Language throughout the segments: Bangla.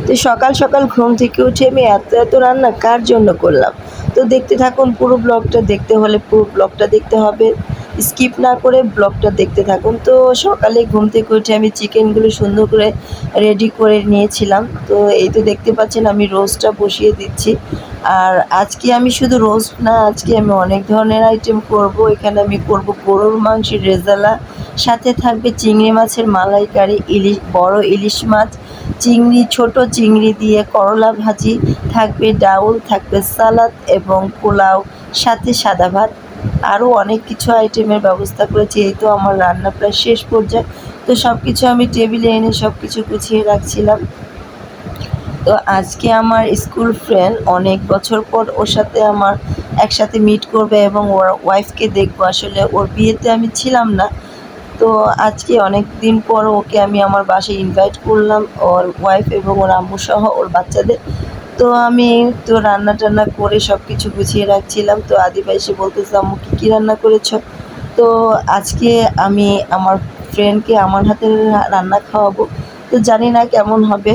তো সকাল সকাল ঘুম থেকে উঠে আমি এত এত রান্না কার জন্য করলাম। তো দেখতে থাকুন, পুরো ব্লগটা দেখতে হলে পুরো ব্লগটা দেখতে হবে, স্কিপ না করে ব্লগটা দেখতে থাকুন। তো সকালে ঘুম থেকে উঠে আমি চিকেনগুলো সুন্দর করে রেডি করে নিয়েছিলাম। তো এই তো দেখতে পাচ্ছেন আমি রোস্টটা বসিয়ে দিচ্ছি। আর আজকে আমি শুধু রোস্ট না, আজকে আমি অনেক ধরনের আইটেম করব। এখানে আমি করব গরুর মাংসের রেজালা, সাথে থাকবে চিংড়ি মাছের মালাইকারি, বড় ইলিশ মাছ, চিংড়ি, ছোট চিংড়ি দিয়ে করলা ভাজি, থাকবে ডাউল, থাকবে সালাদ এবং পোলাও, সাথে সাদা ভাত। আরও অনেক কিছু আইটেমের ব্যবস্থা করেছি। এই তো আমার রান্না প্রায় শেষ পর্যায়ে। তো সব কিছু আমি টেবিলে এনে সব কিছু গুছিয়ে রাখছিলাম। তো আজকে আমার স্কুল ফ্রেন্ড, অনেক বছর পর ওর সাথে আমার একসাথে মিট করবে এবং ওর ওয়াইফকে দেখবো। আসলে ওর বিয়েতে আমি ছিলাম না, তো আজকে অনেক দিন পর ওকে আমি আমার বাসায় ইনভাইট করলাম, ওর ওয়াইফ এবং ওর আম্মু সহ ওর বাচ্চাদের। তো আমি তো রান্না টান্না করে সব কিছু গুছিয়ে রাখছিলাম। তো আদিবা এসে বলতেছে, আম্মু কী রান্না করেছো? তো আজকে আমি আমার ফ্রেন্ডকে আমার হাতের রান্না খাওয়াবো। তো জানি না কেমন হবে,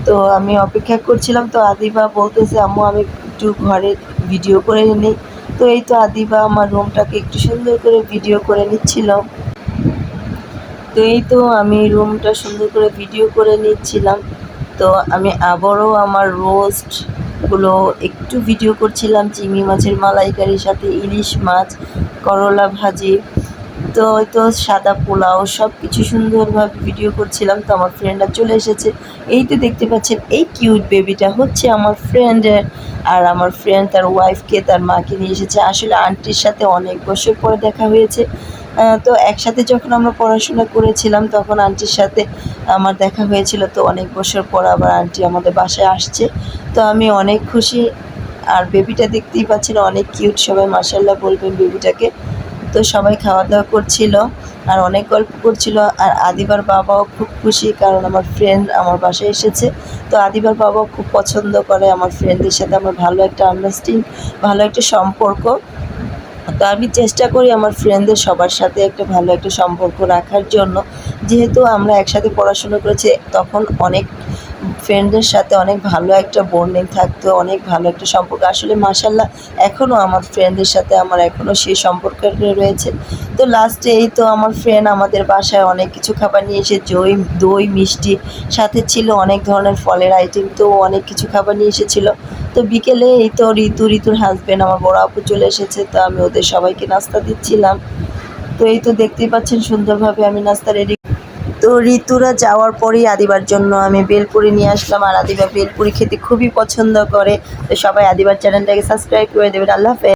তো আমি অপেক্ষা করছিলাম। তো আদিবা বলতেছে, আম্মু আমি একটু ঘরে ভিডিও করে নিই। তো এই তো আদিবা আমার রুমটাকে একটু সুন্দর করে ভিডিও করে নিচ্ছিল। তো এই তো আমি রুমটা সুন্দর করে ভিডিও করে নিচ্ছিলাম। তো আমি আবারও আমার রোস্টগুলো একটু ভিডিও করছিলাম, চিংড়ি মাছের মালাইকারির সাথে ইলিশ মাছ, করলা ভাজি, তো ওই তো সাদা পোলাও, সব কিছু সুন্দরভাবে ভিডিও করছিলাম। তো আমার ফ্রেন্ডরা চলে এসেছে। এই তো দেখতে পাচ্ছেন এই কিউট বেবিটা হচ্ছে আমার ফ্রেন্ডের। আর আমার ফ্রেন্ড তার ওয়াইফকে, তার মাকে নিয়ে এসেছে। আসলে আন্টির সাথে অনেক বছর পরে দেখা হয়েছে। তো একসাথে যখন আমরা পড়াশোনা করেছিলাম তখন আন্টির সাথে আমার দেখা হয়েছিল। তো অনেক বছর পর আবার আন্টি আমাদের বাসায় আসছে, তো আমি অনেক খুশি। আর বেবিটা দেখতেই পাচ্ছেন অনেক কিউট, সবাই মাশাআল্লাহ বলবেন বেবিটাকে। তো সবাই খাওয়া দাওয়া করছিল আর অনেক গল্প করছিল। আর আদিবার বাবাও খুব খুশি, কারণ আমার ফ্রেন্ড আমার বাসায় এসেছে। তো আদিবার বাবাও খুব পছন্দ করে আমার ফ্রেন্ডদের সাথে আমার ভালো একটা আন্ডারস্ট্যান্ডিং, ভালো একটা সম্পর্ক। তো আমি চেষ্টা করি আমার ফ্রেন্ডদের সবার সাথে একটা ভালো একটা সম্পর্ক রাখার জন্য। যেহেতু আমরা একসাথে পড়াশোনা করেছি, তখন অনেক ফ্রেন্ডদের সাথে অনেক ভালো একটা বন্ডিং থাকতো, অনেক ভালো একটা সম্পর্ক। আসলে মাশাআল্লাহ এখনও আমার ফ্রেন্ডদের সাথে আমার এখনও সেই সম্পর্কটা রয়েছে। তো লাস্টে এই তো আমার ফ্রেন্ড আমাদের বাসায় অনেক কিছু খাবার নিয়ে এসে, দই মিষ্টি, সাথে ছিল অনেক ধরনের ফলের আইটেম। তো অনেক কিছু খাবার নিয়ে এসেছিলো। তো বিকেলে এই তো ঋতুর হাজব্যান্ড আমার বড় আপু চলে এসেছে। তো আমি ওদের সবাইকে নাস্তা দিচ্ছিলাম। তো এই তো দেখতেই পাচ্ছেন সুন্দরভাবে আমি নাস্তা রেডি। তো ঋতুরা যাওয়ার পরেই আদিবার জন্য আমি বেলপুরি নিয়ে আসলাম। আর আদিবা বেলপুরি খেতে খুবই পছন্দ করে। তো সবাই আদিবার চ্যানেলটাকে সাবস্ক্রাইব করে দেবেন। আল্লাহ হাফেজ।